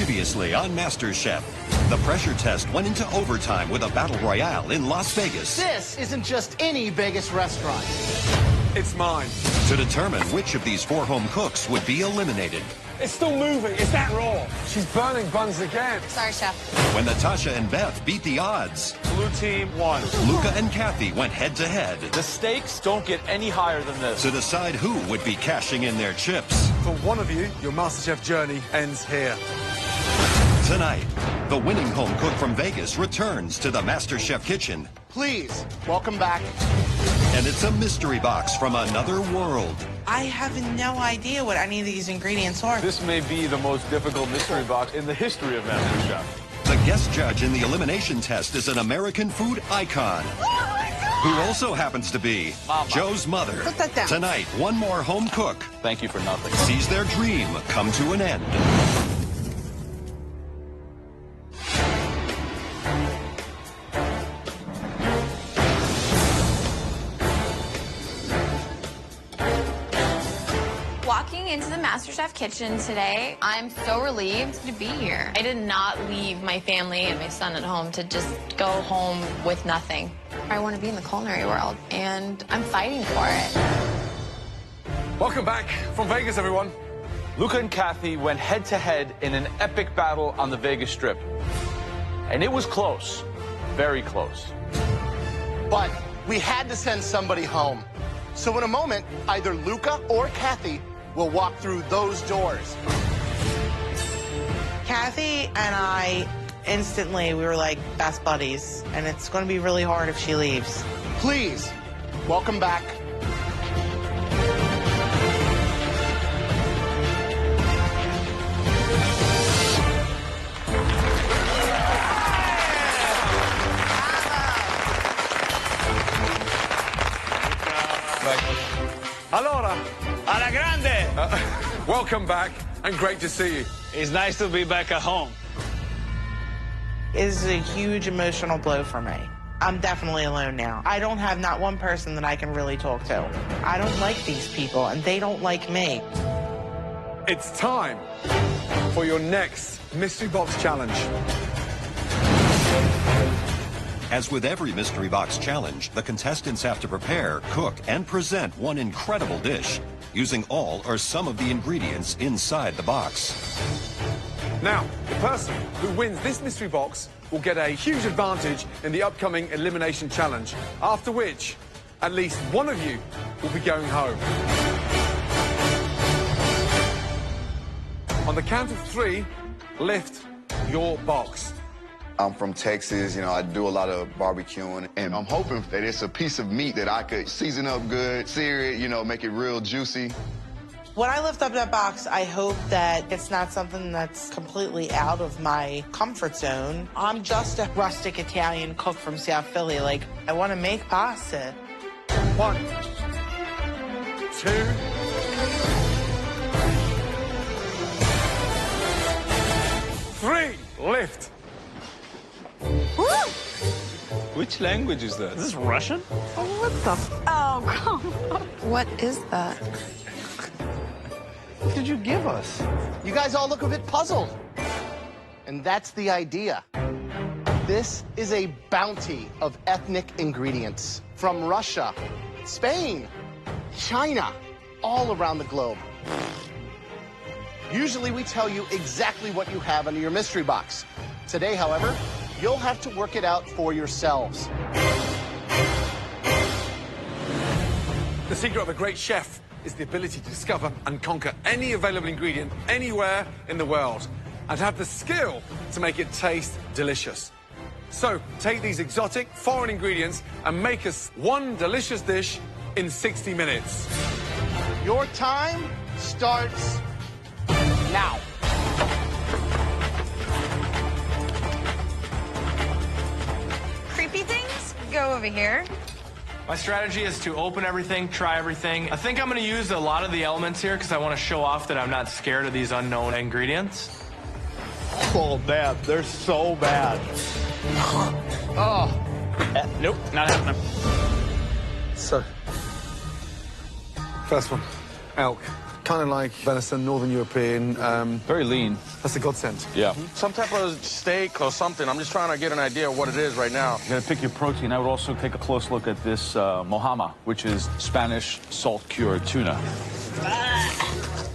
Previously on MasterChef, the pressure test went into overtime with a battle royale in Las Vegas. This isn't just any Vegas restaurant. It's mine. To determine which of these 4 home cooks would be eliminated. It's still moving. It's that raw. She's burning buns again. Sorry, Chef. When Natasha and Beth beat the odds, Blue team won. Luca and Kathy went head-to-head The stakes don't get any higher than this. to decide who would be cashing in their chips. For one of you, your MasterChef journey ends here. Tonight, the winning home cook from Vegas returns to the MasterChef kitchen. Please, welcome back. And it's a mystery box from another world. I have no idea what any of these ingredients are. This may be the most difficult mystery box in the history of MasterChef. The guest judge in the elimination test is an American food icon. Who also happens to be Mama. Joe's mother. Put that down. Tonight, one more home cook Thank you for nothing. sees their dream come to an end. Walking into the MasterChef kitchen today, I'm so relieved to be here. I did not leave my family and my son at home to just go home with nothing. I want to be in the culinary world, and I'm fighting for it. Welcome back from Vegas, everyone. Luca and Kathy went head-to-head in an epic battle on the Vegas Strip. And it was close. Very close. But we had to send somebody home. So in a moment, either Luca or Kathy will walk through those doors. Kathy and I instantly, we were like best buddies, and it's going to be really hard if she leaves. Please, welcome back. Allora, Alla grande! welcome back and great to see you. It's nice to be back at home. It is a huge emotional blow for me. I'm definitely alone now. I don't have not one person that I can really talk to. I don't like these people, and they don't like me. It's time for your next Mystery Box Challenge. As with every mystery box challenge, the contestants have to prepare, cook, and present one incredible dish using all or some of the ingredients inside the box. Now, the person who wins this mystery box will get a huge advantage in the upcoming elimination challenge, after which at least one of you will be going home. On the count of 3, lift your box. I'm from Texas, you know, I do a lot of barbecuing, and I'm hoping that it's a piece of meat that I could season up good, sear it, you know, make it real juicy. When I lift up that box, I hope that it's not something that's completely out of my comfort zone. I'm just a rustic Italian cook from South Philly. Like, I want to make pasta. 1, 2, 3, lift. Which language is that? Is this Russian? What is that? What did you give us? You guys all look a bit puzzled. And that's the idea. This is a bounty of ethnic ingredients from Russia, Spain, China, all around the globe. Usually we tell you exactly what you have under your mystery box. Today, however, you'll have to work it out for yourselves. The secret of a great chef is the ability to discover and conquer any available ingredient anywhere in the world, and to have the skill to make it taste delicious. So, take these exotic foreign ingredients and make us one delicious dish in 60 minutes. Your time starts now. Creepy things? Go over here. My strategy is to open everything, try everything. I think I'm going to use a lot of the elements here because I want to show off that I'm not scared of these unknown ingredients. Oh, bad. They're so bad. Nope, not happening. So, first one, elk. Kind of like venison, Northern European. Very lean. That's a godsend. Yeah. Some type of steak or something. I'm just trying to get an idea of what it is right now. You gotta pick your protein. I would also take a close look at this mohama, which is Spanish salt-cured tuna.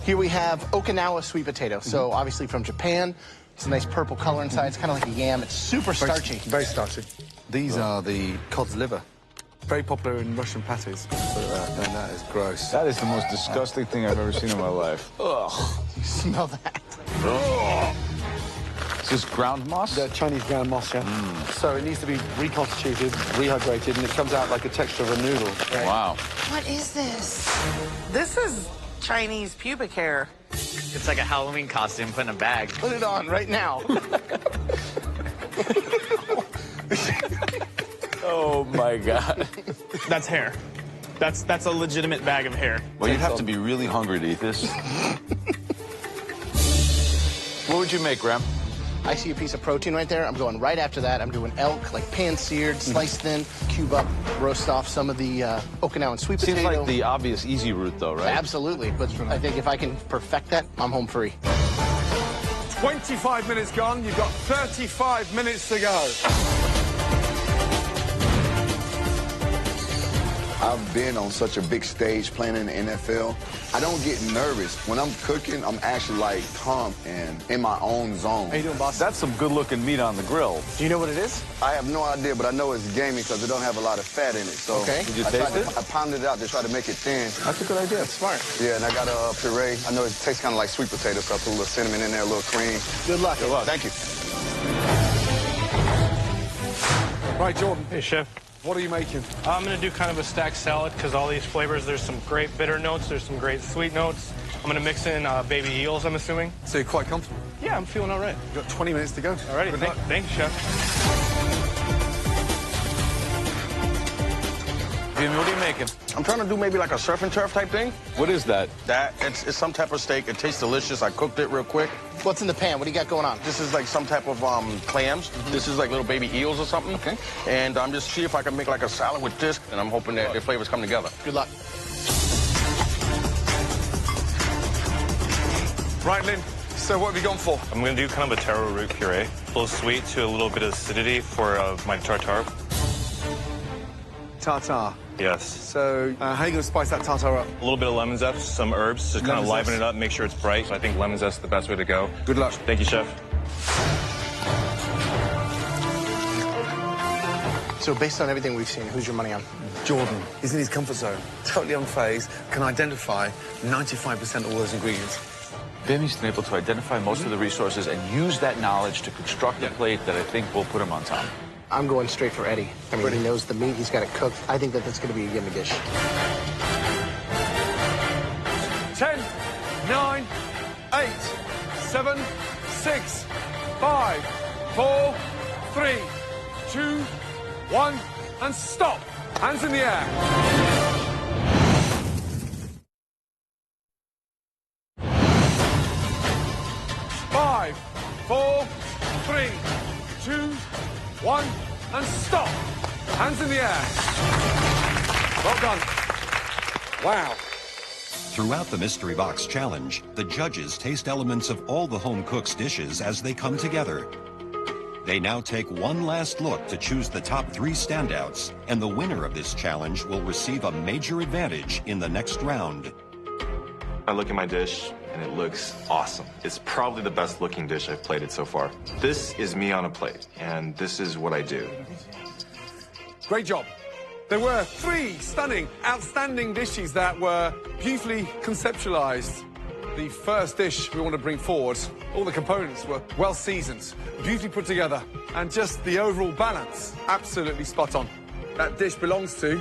Here we have Okinawa sweet potato. So obviously from Japan. It's a nice purple color inside. It's kind of like a yam. It's super starchy. Very starchy. These are the cod's liver. Very popular in Russian patties. Look at that. And that is gross. That is the most disgusting thing I've ever seen in my life. Ugh. You smell that? Ugh. Is this ground moss? The Chinese ground moss, yeah. So it needs to be reconstituted, rehydrated, and it comes out like a texture of a noodle. Wow. What is this? This is Chinese pubic hair. It's like a Halloween costume put in a bag. Put it on right now. Oh, my God. That's hair. That's a legitimate bag of hair. Well, you'd have to be really hungry to eat this. What would you make, Graham? I see a piece of protein right there. I'm going right after that. I'm doing elk, like pan-seared, sliced thin, cube up, roast off some of the Okinawan sweet potato. Seems like the obvious easy route, though, right? Absolutely, but I think if I can perfect that, I'm home free. 25 minutes gone. You've got 35 minutes to go. I've been on such a big stage playing in the NFL. I don't get nervous. When I'm cooking, I'm actually like calm and in my own zone. How you doing, boss? That's some good-looking meat on the grill. Do you know what it is? I have no idea, but I know it's gamey because it don't have a lot of fat in it. So Okay. Did you taste it? I pounded it out to try to make it thin. That's a good idea. That's smart. Yeah, and I got a puree. I know it tastes kind of like sweet potato, so I put a little cinnamon in there, a little cream. Good luck. Good luck. Thank you. Right, Jordan, Hey, Chef. what are you making? I'm gonna do kind of a stacked salad because all these flavors, there's some great bitter notes, there's some great sweet notes. I'm gonna mix in baby eels, I'm assuming. So you're quite comfortable. Yeah, I'm feeling all right. You've got 20 minutes to go. Alrighty, Good luck. thank you, Chef. Jimmy, what are you making? I'm trying to do maybe like a surf and turf type thing. What is that? It's some type of steak. It tastes delicious. I cooked it real quick. What's in the pan? What do you got going on? This is like some type of clams. This is like little baby eels or something. Okay. And I'm just see if I can make like a salad with this, and I'm hoping that the flavors come together. Good luck. Right, Lynn. So what have you gone for? I'm going to do kind of a taro root puree. A little sweet to a little bit of acidity for my tartare. Tartare. Yes. So how are you going to spice that tartare up? A little bit of lemon zest, some herbs, just kind Lemon of liven zest. it up, make sure it's bright. So I think lemon zest is the best way to go. Good luck. Thank you, Chef. So based on everything we've seen, who's your money on? Jordan is in his comfort zone, totally unfazed, can identify 95% of all those ingredients. Bimmy's been able to identify most of the resources and use that knowledge to construct a plate that I think will put him on top. I'm going straight for Eddie. I mean, he knows the meat. He's got it cooked. I think that that's going to be a yummy dish. 10, 9, 8, 7, 6, 5, 4, 3, 2, 1, and stop. Hands in the air. Five, 4, 3, 2, 1, and stop. Hands in the air. Well done. Wow. Throughout the Mystery Box Challenge, the judges taste elements of all the home cook's dishes as they come together. They now take one last look to choose the top 3 standouts, and the winner of this challenge will receive a major advantage in the next round. I look at my dish, and it looks awesome. It's probably the best looking dish I've plated so far. This is me on a plate, and this is what I do. Great job. There were 3 stunning, outstanding dishes that were beautifully conceptualized. The first dish we want to bring forward, all the components were well seasoned, beautifully put together, and just the overall balance, absolutely spot on. That dish belongs to...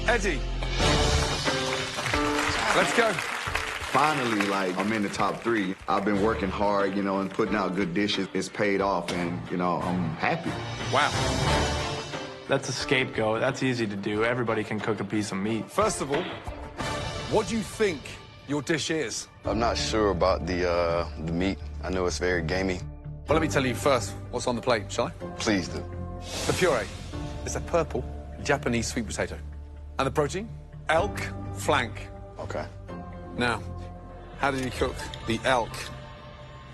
Eddie. Let's go. Finally, like, I'm in the top 3. I've been working hard, you know, and putting out good dishes. It's paid off, and, you know, I'm happy. Wow. That's a scapegoat. That's easy to do. Everybody can cook a piece of meat. First of all, what do you think your dish is? I'm not sure about the meat. I know it's very gamey. Well, let me tell you first what's on the plate, shall I? Please do. The puree. It's a purple, Japanese sweet potato. And the protein? Elk flank. Okay. Now, how did you cook the elk?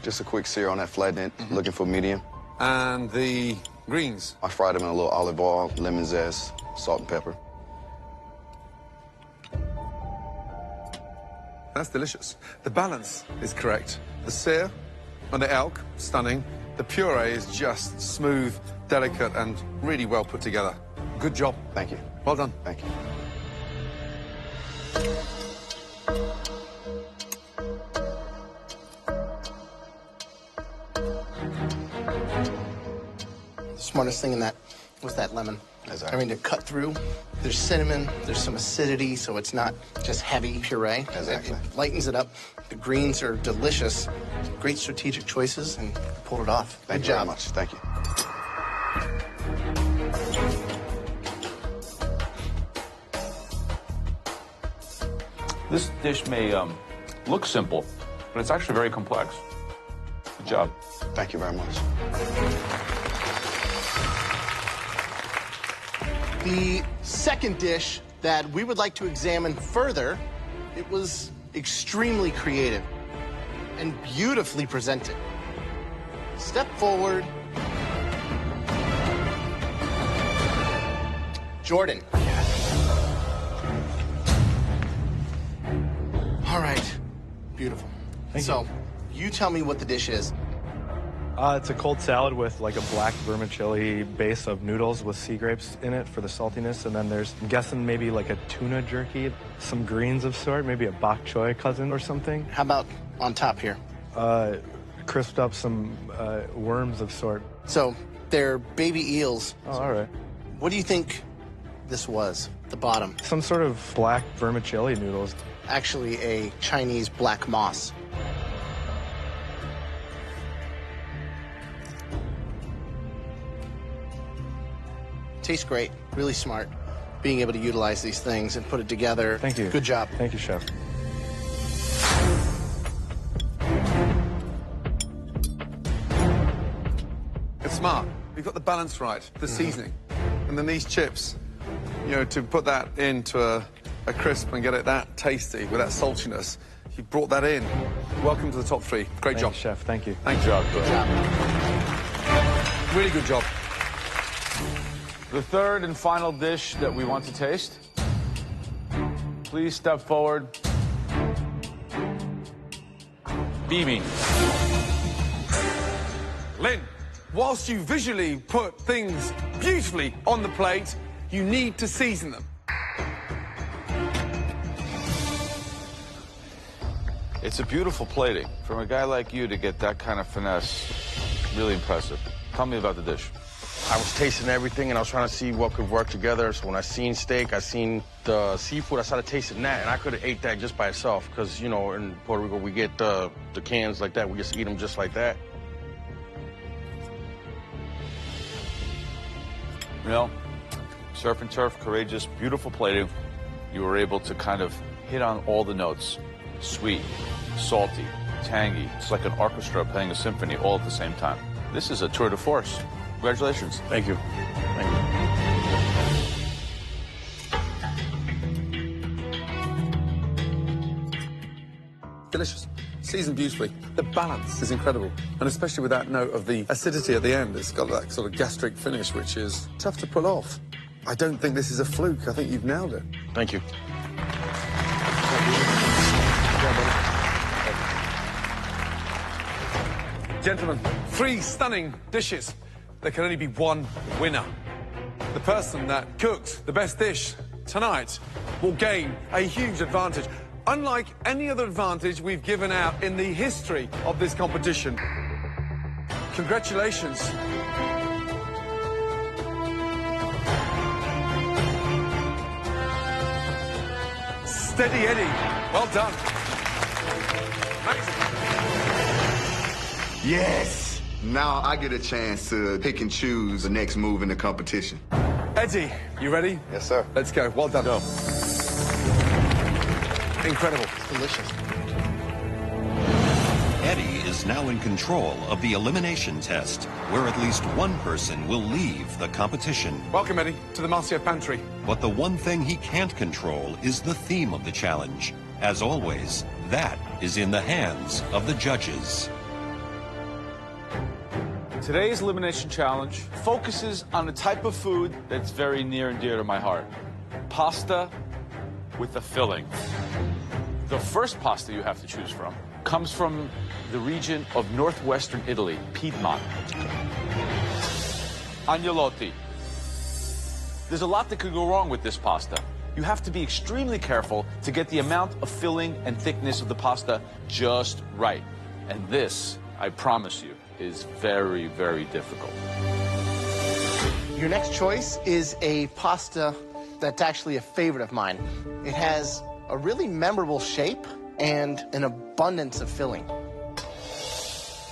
Just a quick sear on that flatnet, looking for medium. And the greens? I fried them in a little olive oil, lemon zest, salt and pepper. That's delicious. The balance is correct. The sear and the elk, stunning. The puree is just smooth, delicate, and really well put together. Good job. Thank you. Well done. Thank you. The smartest thing in that was that lemon. Exactly. I mean, to cut through, there's cinnamon, there's some acidity, so it's not just heavy puree. Exactly. It lightens it up. The greens are delicious. Great strategic choices, and you pulled it off. Thank you very much. Thank you. This dish may look simple, but it's actually very complex. Good job. Thank you very much. The second dish that we would like to examine further, it was extremely creative and beautifully presented. Step forward. Jordan. All right. Beautiful. So, you tell me what the dish is. It's a cold salad with like a black vermicelli base of noodles with sea grapes in it for the saltiness. And then there's, I'm guessing, maybe like a tuna jerky, some greens of sort, maybe a bok choy cousin or something. How about on top here? Crisped up some worms of sort. So, they're baby eels. Oh, all right. What do you think this was, the bottom? Some sort of black vermicelli noodles. Actually, a Chinese black moss. Tastes great, really smart, being able to utilize these things and put it together. Thank you. Good job. Thank you, chef. It's smart. You've got the balance right, the seasoning. And then these chips, you know, to put that into a crisp and get it that tasty with that saltiness, you brought that in. Welcome to the top three. Great job. Thank you, chef. Thank you. Thank you. Good job. Really good job. The third and final dish that we want to taste. Please step forward. Beaming. Lynn, whilst you visually put things beautifully on the plate, you need to season them. It's a beautiful plating. From a guy like you to get that kind of finesse, really impressive. Tell me about the dish. I was tasting everything, and I was trying to see what could work together. So when I seen steak, I seen the seafood, I started tasting that, and I could have ate that just by itself, because, you know, in Puerto Rico, we get the cans like that. We just eat them just like that. You know, surf and turf, courageous, beautiful plating. You were able to kind of hit on all the notes. Sweet, salty, tangy. It's like an orchestra playing a symphony all at the same time. This is a tour de force. Congratulations. Thank you. Thank you. Delicious. Seasoned beautifully. The balance is incredible. And especially with that note of the acidity at the end, it's got that sort of gastric finish, which is tough to pull off. I don't think this is a fluke. I think you've nailed it. Thank you. Gentlemen, 3 stunning dishes. There can only be one winner. The person that cooked the best dish tonight will gain a huge advantage. Unlike any other advantage we've given out in the history of this competition. Congratulations. Steady Eddie. Well done. Amazing. Yes! Now I get a chance to pick and choose the next move in the competition. Eddie, you ready? Yes, sir. Let's go. Well done. Go. Incredible. Delicious. Eddie is now in control of the elimination test, where at least one person will leave the competition. Welcome, Eddie, to the MasterChef pantry. But the one thing he can't control is the theme of the challenge. As always, that is in the hands of the judges. Today's elimination challenge focuses on a type of food that's very near and dear to my heart. Pasta with a filling. The first pasta you have to choose from comes from the region of northwestern Italy, Piedmont. Agnolotti. There's a lot that could go wrong with this pasta. You have to be extremely careful to get the amount of filling and thickness of the pasta just right. And this, I promise you, is very, very difficult. Your next choice is a pasta that's actually a favorite of mine. It has a really memorable shape and an abundance of filling.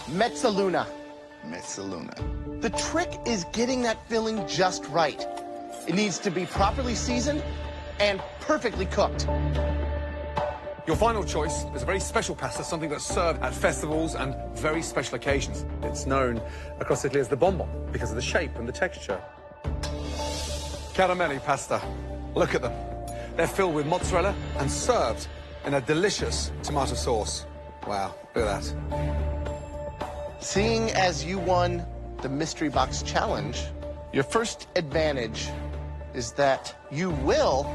Mezzaluna. Mezzaluna. The trick is getting that filling just right. It needs to be properly seasoned and perfectly cooked. Your final choice is a very special pasta, something that's served at festivals and very special occasions. It's known across Italy as the bonbon because of the shape and the texture. Caramelli pasta. Look at them. They're filled with mozzarella and served in a delicious tomato sauce. Wow, look at that. Seeing as you won the Mystery Box Challenge, your first advantage is that you will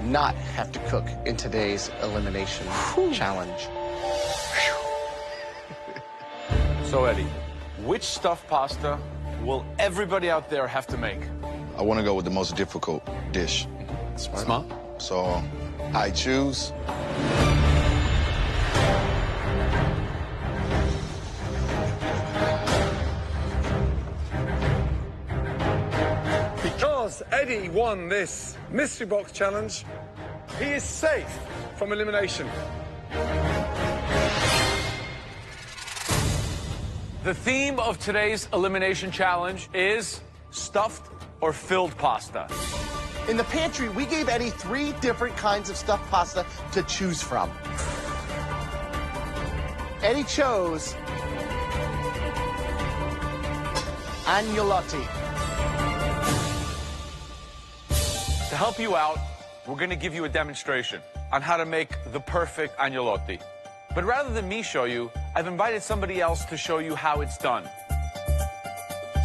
not have to cook in today's elimination challenge. So, Eddie, which stuffed pasta will everybody out there have to make? I want to go with the most difficult dish. Smart. So I choose Because Eddie won this Mystery Box Challenge, he is safe from elimination. The theme of today's elimination challenge is stuffed or filled pasta. In the pantry, we gave Eddie 3 different kinds of stuffed pasta to choose from. Eddie chose agnolotti. To help you out, we're going to give you a demonstration on how to make the perfect agnolotti. But rather than me show you, I've invited somebody else to show you how it's done.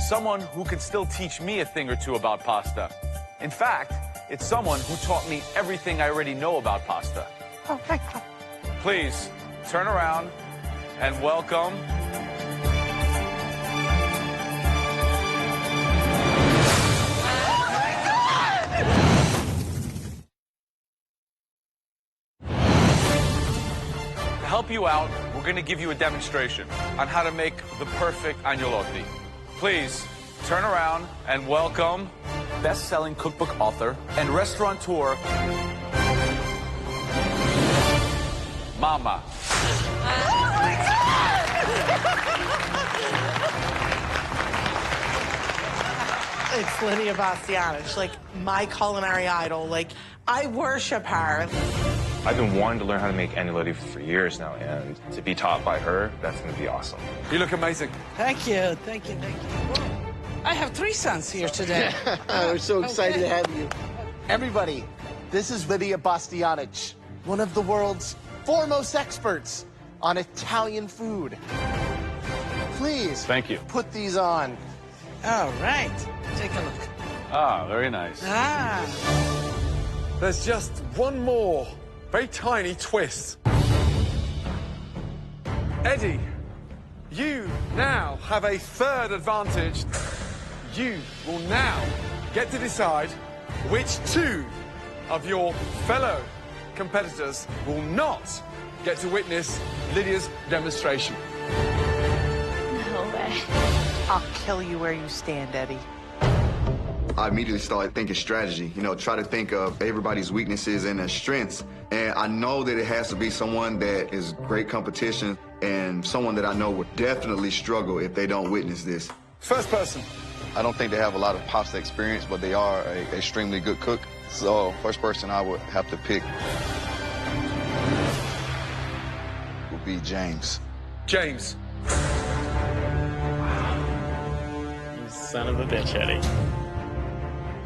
Someone who can still teach me a thing or two about pasta. In fact, it's someone who taught me everything I already know about pasta. Oh my God. Please, turn around and welcome... To help you out, we're going to give you a demonstration on how to make the perfect agnolotti. Please, turn around and welcome best-selling cookbook author and restaurateur, Mama. Oh my God! It's Lydia Bastianich, like my culinary idol. Like, I worship her. I've been wanting to learn how to make agnolotti for years now, and to be taught by her, that's going to be awesome. You look amazing. Thank you, thank you, thank you. I have 3 sons here today. We're so excited to have you. Everybody, this is Lydia Bastianich, one of the world's foremost experts on Italian food. Please, Thank you. put these on. All right, take a look. Ah, very nice. Ah, There's just one more very tiny twist. Eddie, you now have a 3rd advantage. You will now get to decide which 2 of your fellow competitors will not get to witness Lydia's demonstration. No way. I'll kill you where you stand, Eddie. I immediately started thinking strategy, try to think of everybody's weaknesses and their strengths. And I know that it has to be someone that is great competition and someone that I know would definitely struggle if they don't witness this. First person. I don't think they have a lot of pasta experience, but they are an extremely good cook. So first person I would have to pick. would be James. James. You son of a bitch, Eddie.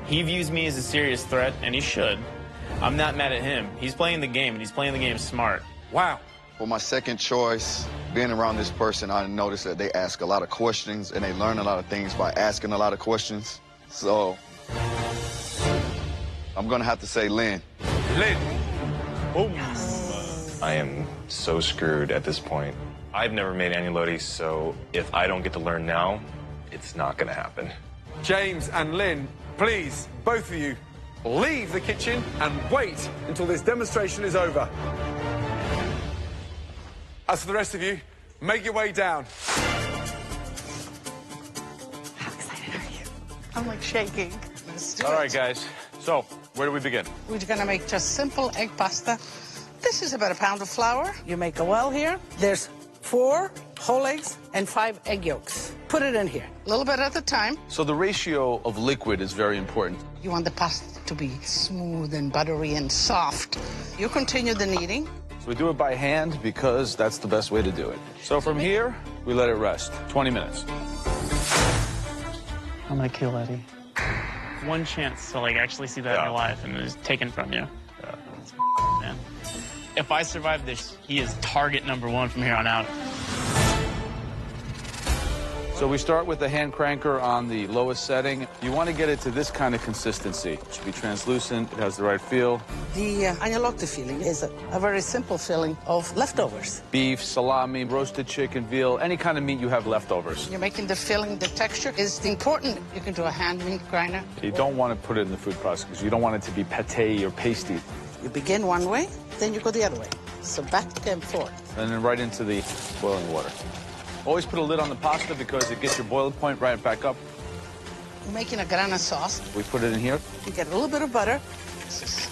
He views me as a serious threat, and he should. I'm not mad at him. He's playing the game, and he's playing the game smart. Wow. For my second choice, being around this person, I noticed that they ask a lot of questions, and they learn a lot of things by asking a lot of questions. So, I'm gonna have to say Lynn. Lynn. Oh. I am so screwed at this point. I've never made agnolotti, so if I don't get to learn now, it's not gonna happen. James and Lynn, please, both of you, leave the kitchen and wait until this demonstration is over. As for the rest of you, make your way down. How excited are you? I'm like shaking. Let's do All it. right, guys. So, where do we begin? We're gonna make just simple egg pasta. This is about a pound of flour. You make a well here. There's 4 whole eggs and 5 egg yolks. Put it in here, a little bit at a time. So the ratio of liquid is very important. You want the pasta to be smooth and buttery and soft. You continue the kneading. So we do it by hand because that's the best way to do it. So from here, we let it rest. 20 minutes. I'm gonna kill Eddie. One chance to like actually see that in your life, and it's taken from you. Yeah. Man. If I survive this, he is target number 1 from here on out. So we start with the hand cranker on the lowest setting. You want to get it to this kind of consistency. It should be translucent. It has the right feel. The agnolotti filling is a very simple filling of leftovers. Beef, salami, roasted chicken, veal, any kind of meat you have leftovers. You're making the filling, the texture is important. You can do a hand meat grinder. You don't want to put it in the food process because you don't want it to be pâté or pasty. You begin one way, then you go the other way. So back and forth. And then right into the boiling water. Always put a lid on the pasta because it gets your boiling point right back up. You're making a grana sauce. We put it in here. You get a little bit of butter.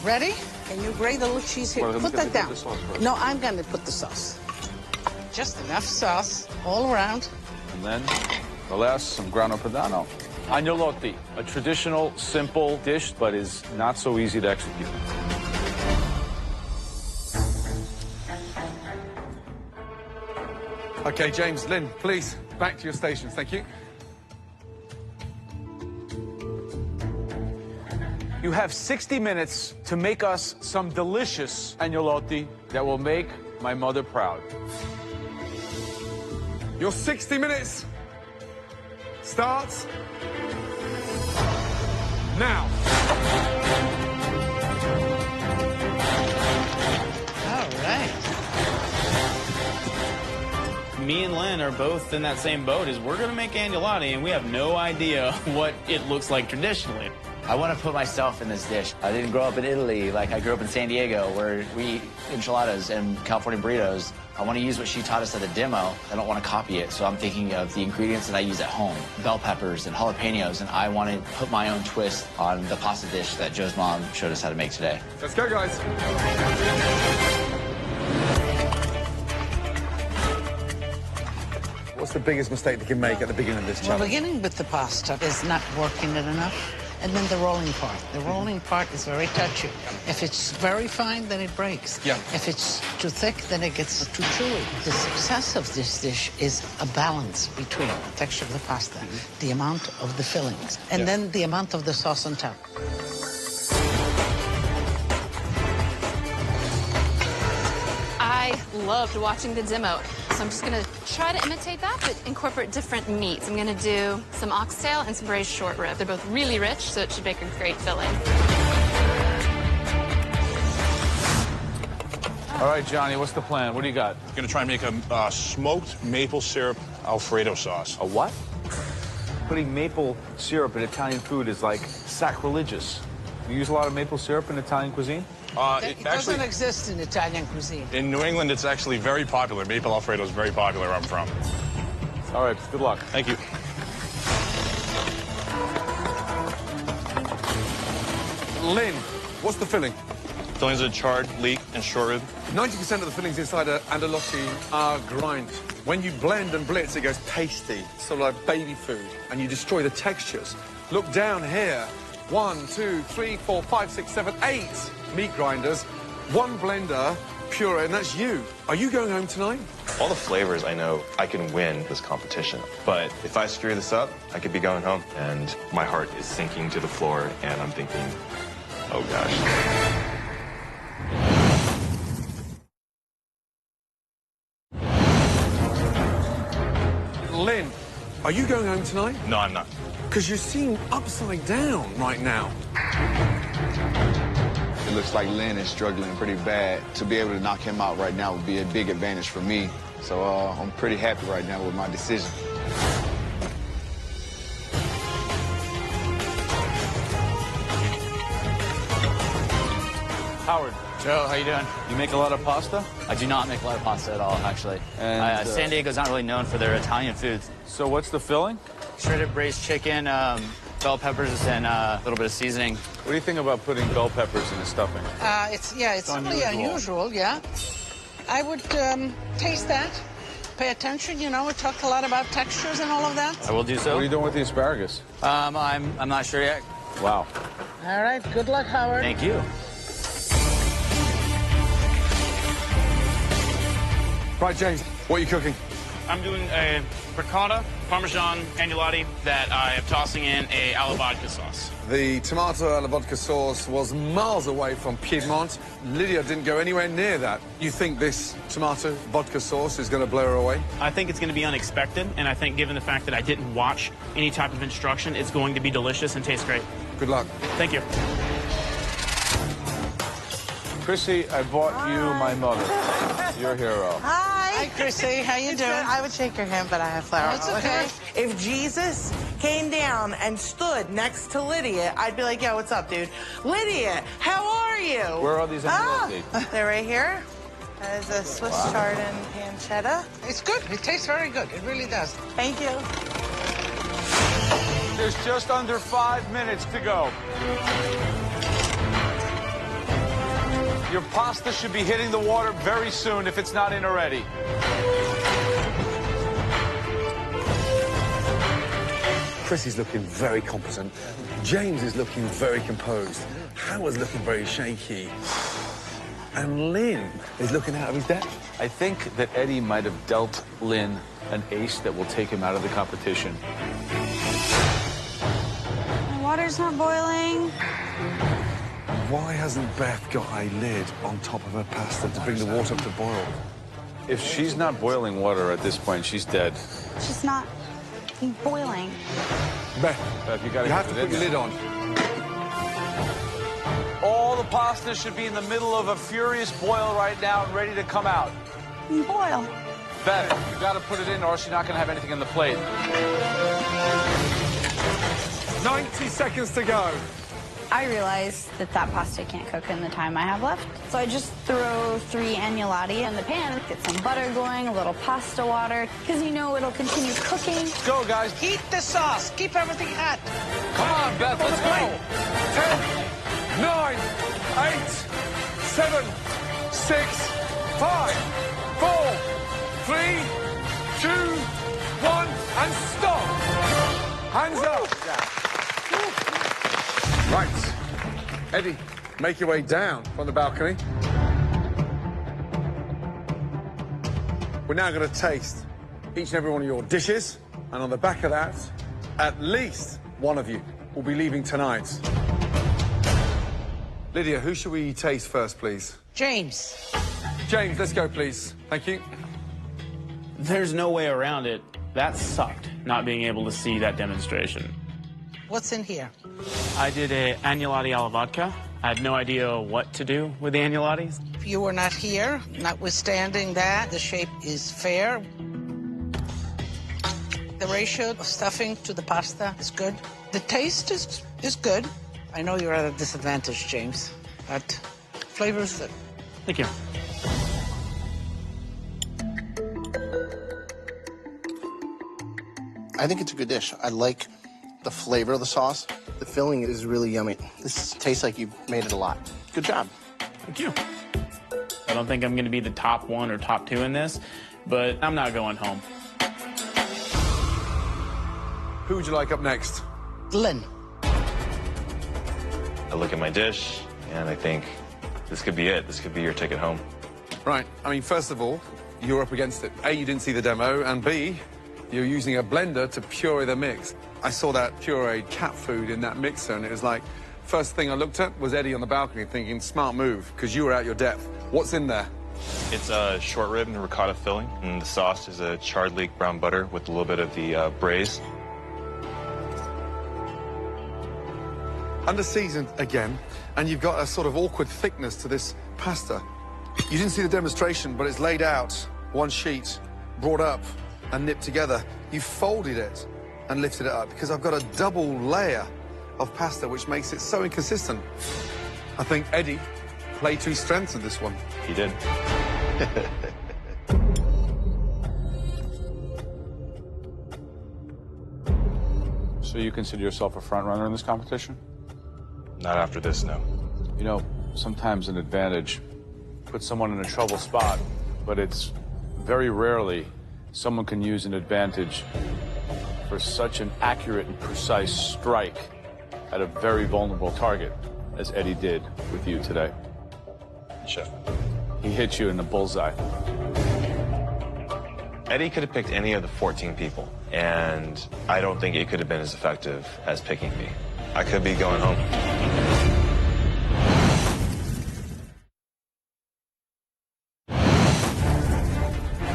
Ready? And you grate a little cheese here. Well, put that down. No, I'm going to put the sauce. Just enough sauce all around. And then the last, some grano padano. Agnolotti, a traditional, simple dish, but is not so easy to execute. Okay, James, Lynn, please, back to your stations. Thank you. You have 60 minutes to make us some delicious agnolotti that will make my mother proud. Your 60 minutes starts now. All right. Me and Lynn are both in that same boat as we're gonna make agnolotti, and we have no idea what it looks like traditionally. I want to put myself in this dish. I didn't grow up in Italy like I grew up in San Diego, where we eat enchiladas and California burritos. I want to use what she taught us at the demo. I don't want to copy it, so I'm thinking of the ingredients that I use at home. Bell peppers and jalapenos, and I want to put my own twist on the pasta dish that Joe's mom showed us how to make today. Let's go, guys. What's the biggest mistake they can make at the beginning of this Well, challenge? beginning with the pasta is not working it enough. And then the rolling part. The rolling part is very touchy. If it's very fine, then it breaks. Yeah. If it's too thick, then it gets too chewy. The success of this dish is a balance between the texture of the pasta, the amount of the fillings, and then the amount of the sauce on top. I loved watching the demo, so I'm just gonna try to imitate that, but incorporate different meats. I'm gonna do some oxtail and some braised short rib. They're both really rich, so it should make a great filling. All right, Johnny, what's the plan? What do you got? I'm gonna try and make a smoked maple syrup Alfredo sauce. A what? Putting maple syrup in Italian food is like sacrilegious. You use a lot of maple syrup in Italian cuisine? It doesn't exist in Italian cuisine. In New England, it's actually very popular. Maple Alfredo is very popular where I'm from. All right, good luck. Thank you. Lynn, what's the filling? Fillings are charred, leek, and short rib. 90% of the fillings inside an agnolotti are grinded. When you blend and blitz, it goes pasty, sort of like baby food, and you destroy the textures. Look down here. 1, 2, 3, 4, 5, 6, 7, 8 meat grinders, 1 blender, puree, and that's you. Are you going home tonight? All the flavors I know I can win this competition. But if I screw this up, I could be going home. And my heart is sinking to the floor, and I'm thinking, oh gosh. Lynn, are you going home tonight? No, I'm not. Because you seem upside down right now. It looks like Lynn is struggling pretty bad. To be able to knock him out right now would be a big advantage for me. So I'm pretty happy right now with my decision. Howard. Joe, how you doing? You make a lot of pasta? I do not make a lot of pasta at all, actually. And, San Diego's not really known for their Italian foods. So what's the filling? Shredded braised chicken, bell peppers, and a little bit of seasoning. What do you think about putting bell peppers in the stuffing? It's really unusual, yeah. I would taste that. Pay attention, you know, we talked a lot about textures and all of that. I will do so. What are you doing with the asparagus? I'm not sure yet. Wow. All right, good luck, Howard. Thank you. Right, James, what are you cooking? I'm doing a ricotta Parmesan agnolotti that I am tossing in a alla vodka sauce. The tomato alla vodka sauce was miles away from Piedmont. Lydia didn't go anywhere near that. You think this tomato vodka sauce is going to blow her away? I think it's going to be unexpected, and I think given the fact that I didn't watch any type of instruction, it's going to be delicious and taste great. Good luck. Thank you. Chrissy, I bought you my mother. Your hero. Hi, Chrissy. How you doing? I would shake your hand, but I have flour. That's okay. If Jesus came down and stood next to Lydia, I'd be like, yo, what's up, dude? Lydia, how are you? Where are these agnolotti? They're right here. That is a Swiss chardon pancetta. It's good. It tastes very good. It really does. Thank you. There's just under 5 minutes to go. Your pasta should be hitting the water very soon if it's not in already. Chrissy's looking very competent. James is looking very composed. Howard's looking very shaky. And Lynn is looking out of his depth. I think that Eddie might have dealt Lynn an ace that will take him out of the competition. My water's not boiling. Why hasn't Beth got a lid on top of her pasta to bring the water up to boil? If she's not boiling water at this point, she's dead. It's just not boiling. Beth, you gotta have to put your lid on. All the pasta should be in the middle of a furious boil right now and ready to come out. Boil. Beth, you gotta put it in or else you're not gonna have anything on the plate. 90 seconds to go. I realize that pasta can't cook in the time I have left. So I just throw 3 agnolotti in the pan, get some butter going, a little pasta water, because you know it'll continue cooking. Let's go, guys. Heat the sauce. Keep everything hot. Come on, Beth, let's go. 10, 9, 8, 7, 6, 5, 4, 3, 2, 1, and stop. Hands up. Right. Eddie, make your way down from the balcony. We're now going to taste each and every one of your dishes. And on the back of that, at least one of you will be leaving tonight. Lydia, who should we taste first, please? James. James, let's go, please. Thank you. There's no way around it. That sucked, not being able to see that demonstration. What's in here? I did a agnolotti alla vodka. I had no idea what to do with the agnolottis. If you were not here, notwithstanding that, the shape is fair. The ratio of stuffing to the pasta is good. The taste is good. I know you're at a disadvantage, James, but flavor is good. Thank you. I think it's a good dish. I like the flavor of the sauce. The filling is really yummy. This tastes like you've made it a lot. Good job. Thank you. I don't think I'm going to be the top 1 or top 2 in this, but I'm not going home. Who would you like up next? Lynn. I look at my dish, and I think this could be it. This could be your ticket home. Right, I mean, first of all, you're up against it. A, you didn't see the demo, and B, you're using a blender to puree the mix. I saw that pureed cat food in that mixer, and it was like, first thing I looked at was Eddie on the balcony thinking, smart move, because you were out your depth. What's in there? It's a short rib and ricotta filling, and the sauce is a charred leek brown butter with a little bit of the braise. Under-seasoned again, and you've got a sort of awkward thickness to this pasta. You didn't see the demonstration, but it's laid out, one sheet, brought up and nipped together. You folded it and lifted it up because I've got a double layer of pasta, which makes it so inconsistent. I think Eddie played to his strengths in this one. He did. So you consider yourself a front runner in this competition? Not after this, no. You know, sometimes an advantage puts someone in a trouble spot, but it's very rarely someone can use an advantage for such an accurate and precise strike at a very vulnerable target, as Eddie did with you today. Chef. He hit you in the bullseye. Eddie could have picked any of the 14 people, and I don't think it could have been as effective as picking me. I could be going home.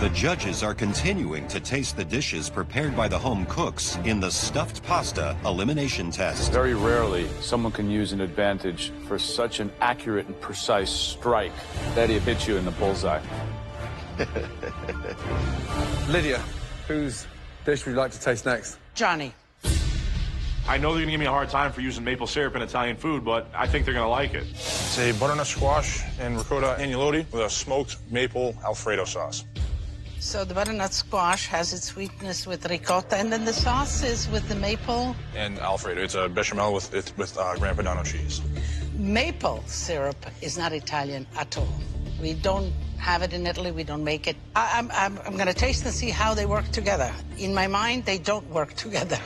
The judges are continuing to taste the dishes prepared by the home cooks in the stuffed pasta elimination test. Very rarely someone can use an advantage for such an accurate and precise strike. Eddie hit you in the bullseye. Lydia, whose dish would you like to taste next? Johnny. I know they're gonna give me a hard time for using maple syrup in Italian food, but I think they're gonna like it. It's a butternut squash and ricotta agnolotti with a smoked maple Alfredo sauce. So the butternut squash has its sweetness with ricotta, and then the sauce is with the maple. And Alfredo, it's a bechamel with Gran Padano cheese. Maple syrup is not Italian at all. We don't have it in Italy. We don't make it. I'm going to taste and see how they work together. In my mind, they don't work together.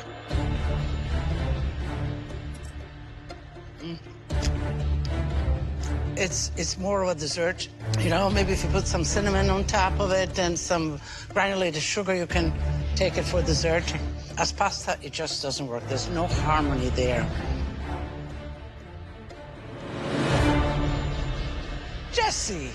It's more of a dessert. You know, maybe if you put some cinnamon on top of it and some granulated sugar, you can take it for dessert. As pasta, it just doesn't work. There's no harmony there. Jesse.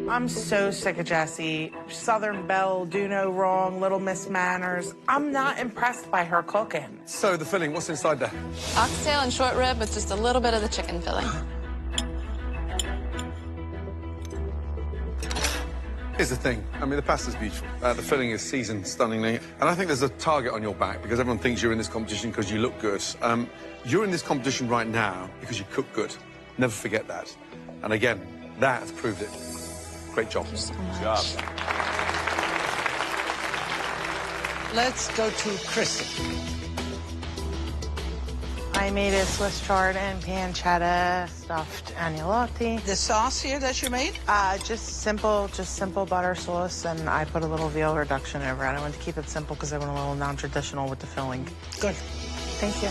I'm so sick of Jessie. Southern Belle, do no wrong, Little Miss Manners. I'm not impressed by her cooking. So the filling, what's inside there? Oxtail and short rib with just a little bit of the chicken filling. Here's the thing. I mean, the pasta's beautiful. The filling is seasoned stunningly. And I think there's a target on your back because everyone thinks you're in this competition because you look good. You're in this competition right now because you cook good. Never forget that. And again, that has proved it. Great job. Thank you so Good job. Let's go to Chrissy. I made a Swiss chard and pancetta stuffed agnolotti. The sauce here that you made? Just simple butter sauce, and I put a little veal reduction over it. I wanted to keep it simple because I went a little non-traditional with the filling. Good. Thank you.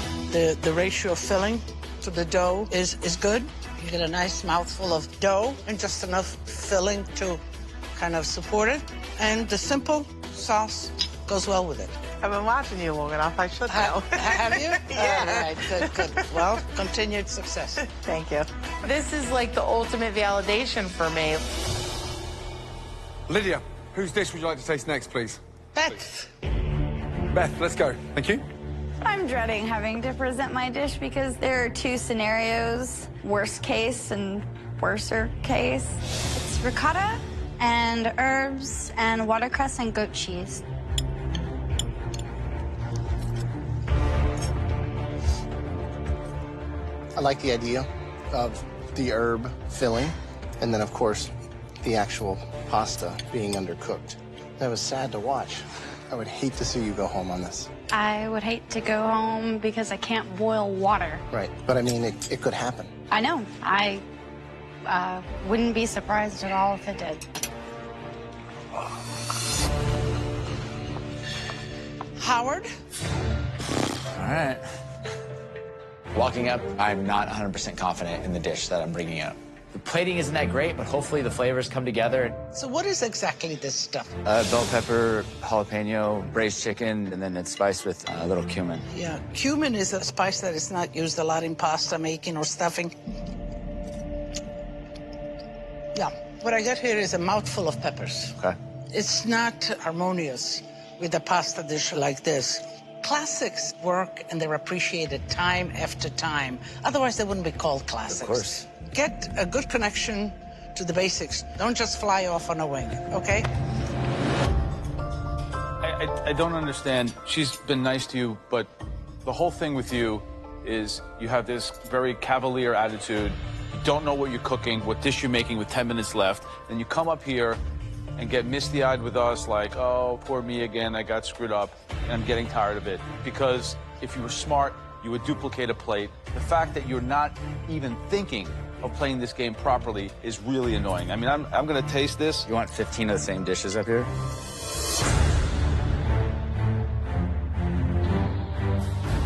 The ratio of filling to the dough is good. You get a nice mouthful of dough and just enough filling to kind of support it. And the simple sauce goes well with it. I've been watching you long enough. I should know. Have you? Yeah. All right, good. Well, continued success. Thank you. This is like the ultimate validation for me. Lydia, whose dish would you like to taste next, please? Beth. Beth, let's go. Thank you. I'm dreading having to present my dish because there are two scenarios, worst case and worser case. It's ricotta and herbs and watercress and goat cheese. I like the idea of the herb filling, and then, of course, the actual pasta being undercooked. That was sad to watch. I would hate to see you go home on this. I would hate to go home because I can't boil water. Right, but I mean, it could happen. I know. I wouldn't be surprised at all if it did. Howard? All right. Walking up, I'm not 100% confident in the dish that I'm bringing up. The plating isn't that great, but hopefully the flavors come together. So what is exactly this stuff? Bell pepper, jalapeno, braised chicken, and then it's spiced with a little cumin. Yeah, cumin is a spice that is not used a lot in pasta making or stuffing. Yeah, what I got here is a mouthful of peppers. Okay. It's not harmonious with a pasta dish like this. Classics work and they're appreciated time after time. Otherwise, they wouldn't be called classics. Of course. Get a good connection to the basics. Don't just fly off on a wing, okay? I don't understand. She's been nice to you, but the whole thing with you is you have this very cavalier attitude. You don't know what you're cooking, what dish you're making with 10 minutes left. Then you come up here and get misty-eyed with us like, oh, poor me again, I got screwed up, and I'm getting tired of it. Because if you were smart, you would duplicate a plate. The fact that you're not even thinking of playing this game properly is really annoying. I mean, I'm gonna taste this. You want 15 of the same dishes up here?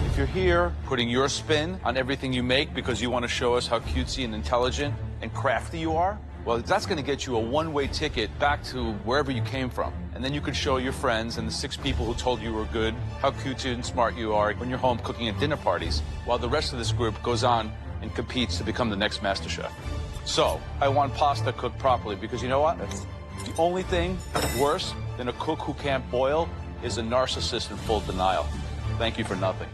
If you're here putting your spin on everything you make because you want to show us how cutesy and intelligent and crafty you are, well, that's going to get you a one-way ticket back to wherever you came from. And then you could show your friends and the 6 people who told you were good how cute and smart you are when you're home cooking at dinner parties, while the rest of this group goes on and competes to become the next MasterChef. So, I want pasta cooked properly because you know what? The only thing worse than a cook who can't boil is a narcissist in full denial. Thank you for nothing.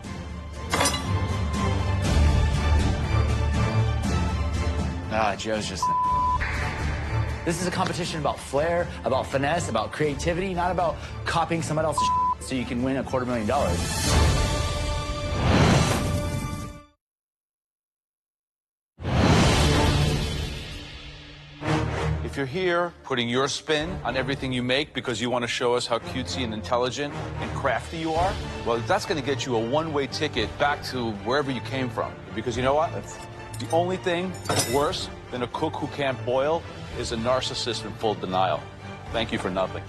Ah, Joe's just... This is a competition about flair, about finesse, about creativity, not about copying someone else's so you can win $250,000. If you're here putting your spin on everything you make because you want to show us how cutesy and intelligent and crafty you are, well, that's going to get you a one-way ticket back to wherever you came from. Because you know what? The only thing worse than a cook who can't boil is a narcissist in full denial. Thank you for nothing.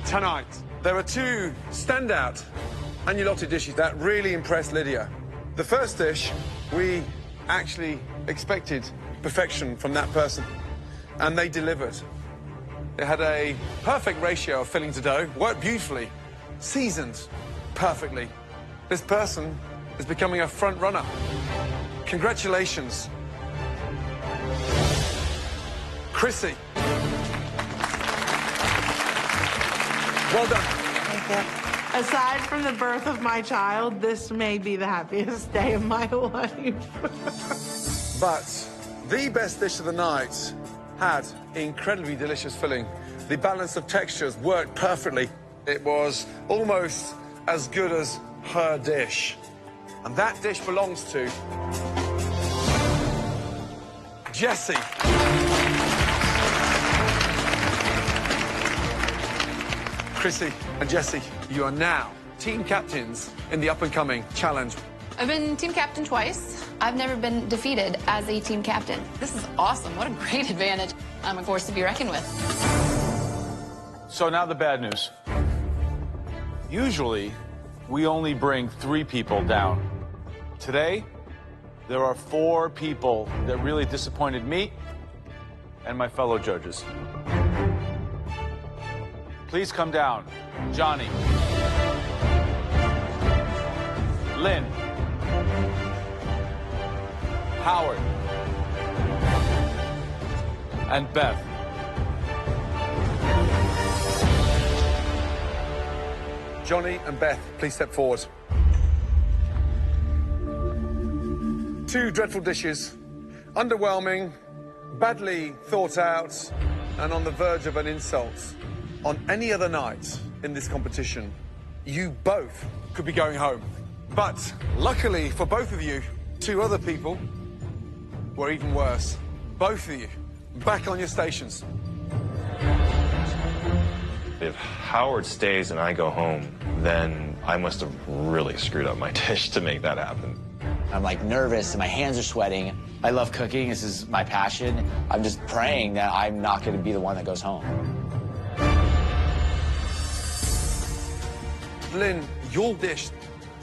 Tonight, there are 2 standout agnolotti dishes that really impressed Lydia. The first dish, we actually expected perfection from that person, and they delivered. They had a perfect ratio of filling to dough, worked beautifully, seasoned perfectly. This person is becoming a front runner. Congratulations. Chrissy. Well done. Thank you. Aside from the birth of my child, this may be the happiest day of my life. But the best dish of the night had incredibly delicious filling. The balance of textures worked perfectly. It was almost as good as her dish. And that dish belongs to Jessie. Chrissy and Jessie, you are now team captains in the up-and-coming challenge. I've been team captain twice. I've never been defeated as a team captain. This is awesome. What a great advantage. I'm a force to be reckoned with. So now the bad news. Usually, we only bring 3 people down. Today, there are 4 people that really disappointed me and my fellow judges. Please come down. Johnny. Lynn. Howard. And Beth. Johnny and Beth, please step forward. 2 dreadful dishes, underwhelming, badly thought out, and on the verge of an insult. On any other night in this competition, you both could be going home. But luckily for both of you, 2 other people were even worse. Both of you, back on your stations. If Howard stays and I go home, then I must have really screwed up my dish to make that happen. I'm like nervous and my hands are sweating. I love cooking. This is my passion. I'm just praying that I'm not going to be the one that goes home. Lynn, your dish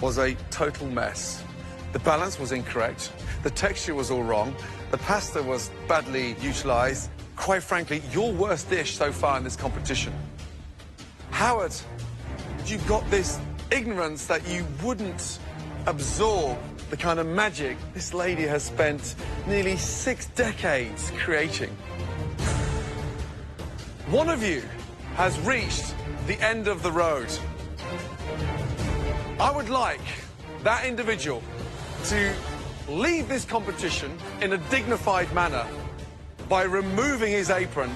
was a total mess. The balance was incorrect. The texture was all wrong. The pasta was badly utilized. Quite frankly, your worst dish so far in this competition. Howard, you've got this ignorance that you wouldn't absorb the kind of magic this lady has spent nearly 6 decades creating. One of you has reached the end of the road. I would like that individual to leave this competition in a dignified manner by removing his apron,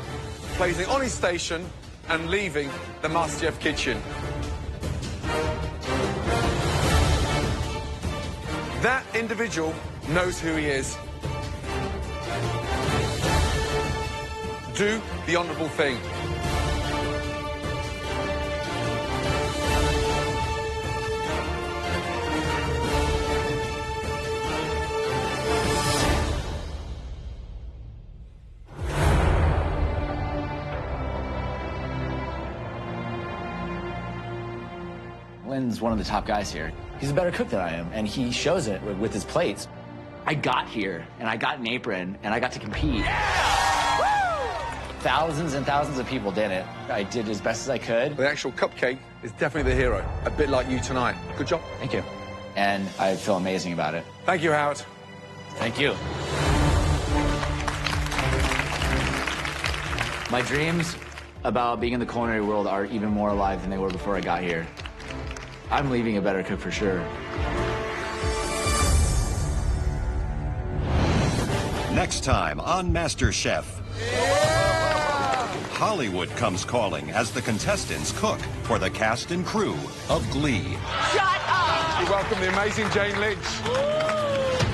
placing on his station, and leaving the MasterChef kitchen. That individual knows who he is. Do the honourable thing. Lynn's one of the top guys here. He's a better cook than I am, and he shows it with his plates. I got here, and I got an apron, and I got to compete. Yeah! Thousands and thousands of people did it. I did as best as I could. The actual cupcake is definitely the hero, a bit like you tonight. Good job. Thank you. And I feel amazing about it. Thank you, Howard. Thank you. My dreams about being in the culinary world are even more alive than they were before I got here. I'm leaving a better cook for sure. Next time on MasterChef. Hollywood comes calling as the contestants cook for the cast and crew of Glee. Shut up! We welcome the amazing Jane Lynch.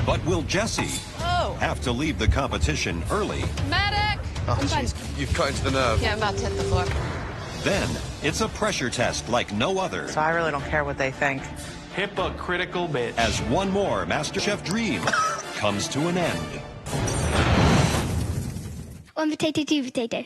But will Jessie have to leave the competition early? Medic! Oh, jeez, you've cut into the nerve. Yeah, I'm about to hit the floor. Then it's a pressure test like no other. So I really don't care what they think. Hypocritical bitch. As one more MasterChef dream comes to an end. One potato, two potato.